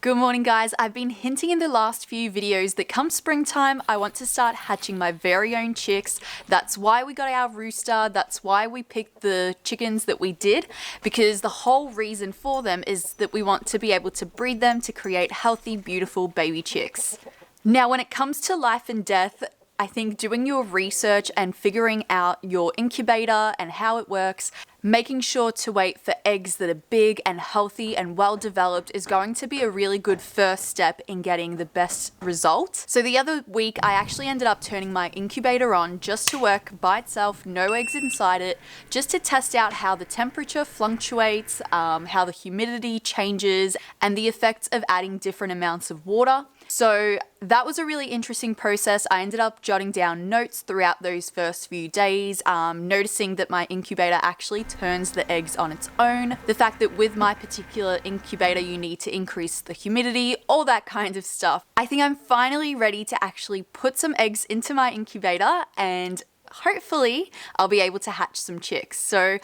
Good morning guys, I've been hinting in the last few videos that come springtime I want to start hatching my very own chicks. That's why we got our rooster, that's why we picked the chickens that we did, because the whole reason for them is that we want to be able to breed them to create healthy, beautiful baby chicks. Now when it comes to life and death, I think doing your research and figuring out your incubator and how it works, making sure to wait for eggs that are big and healthy and well developed is going to be a really good first step in getting the best result. So the other week I actually ended up turning my incubator on just to work by itself, no eggs inside it, just to test out how the temperature fluctuates, how the humidity changes, and the effects of adding different amounts of water. So that was a really interesting process. I ended up jotting down notes throughout those first few days, noticing that my incubator actually turns the eggs on its own, the fact that with my particular incubator you need to increase the humidity, all that kind of stuff. I think I'm finally ready to actually put some eggs into my incubator and hopefully I'll be able to hatch some chicks. So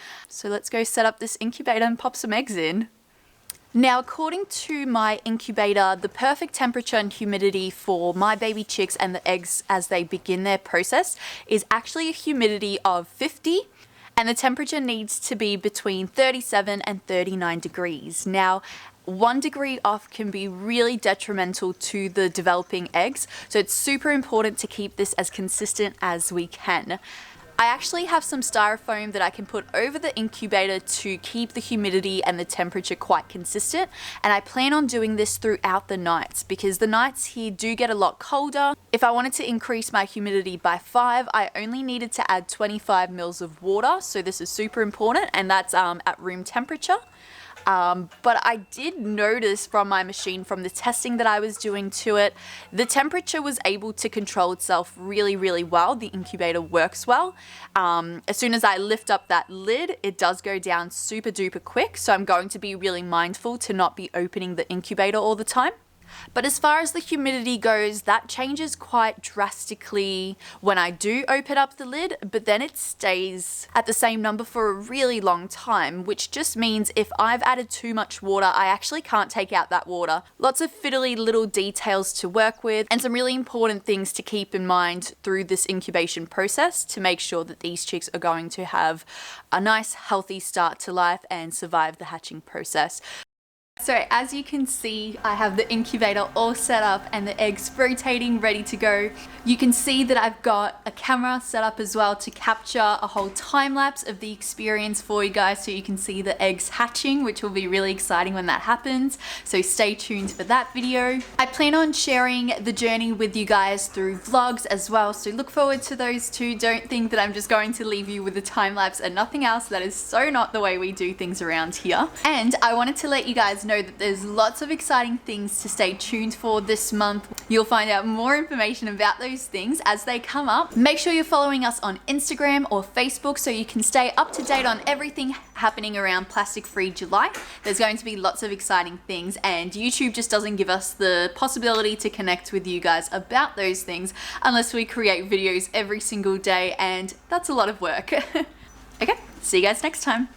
let's go set up this incubator and pop some eggs in. Now, according to my incubator, the perfect temperature and humidity for my baby chicks and the eggs as they begin their process is actually a humidity of 50, and the temperature needs to be between 37 and 39 degrees. Now, 1 degree off can be really detrimental to the developing eggs, so it's super important to keep this as consistent as we can. I actually have some styrofoam that I can put over the incubator to keep the humidity and the temperature quite consistent, and I plan on doing this throughout the nights because the nights here do get a lot colder. If I wanted to increase my humidity by 5, I only needed to add 25 mils of water, so this is super important, and that's at room temperature. But I did notice from my machine, from the testing that I was doing to it, the temperature was able to control itself really, really well. The incubator works well. As soon as I lift up that lid, it does go down super duper quick. So I'm going to be really mindful to not be opening the incubator all the time. But as far as the humidity goes, that changes quite drastically when I do open up the lid, but then it stays at the same number for a really long time, which just means if I've added too much water, I actually can't take out that water. Lots of fiddly little details to work with and some really important things to keep in mind through this incubation process to make sure that these chicks are going to have a nice healthy start to life and survive the hatching process. So as you can see, I have the incubator all set up and the eggs rotating, ready to go. You can see that I've got a camera set up as well to capture a whole time lapse of the experience for you guys so you can see the eggs hatching, which will be really exciting when that happens. So stay tuned for that video. I plan on sharing the journey with you guys through vlogs as well, so look forward to those too. Don't think that I'm just going to leave you with a time lapse and nothing else. That is so not the way we do things around here. And I wanted to let you guys know that there's lots of exciting things to stay tuned for this month. You'll find out more information about those things as they come up. Make sure you're following us on Instagram or Facebook so you can stay up to date on everything happening around Plastic Free July. There's going to be lots of exciting things, and YouTube just doesn't give us the possibility to connect with you guys about those things unless we create videos every single day, and that's a lot of work. Okay, see you guys next time.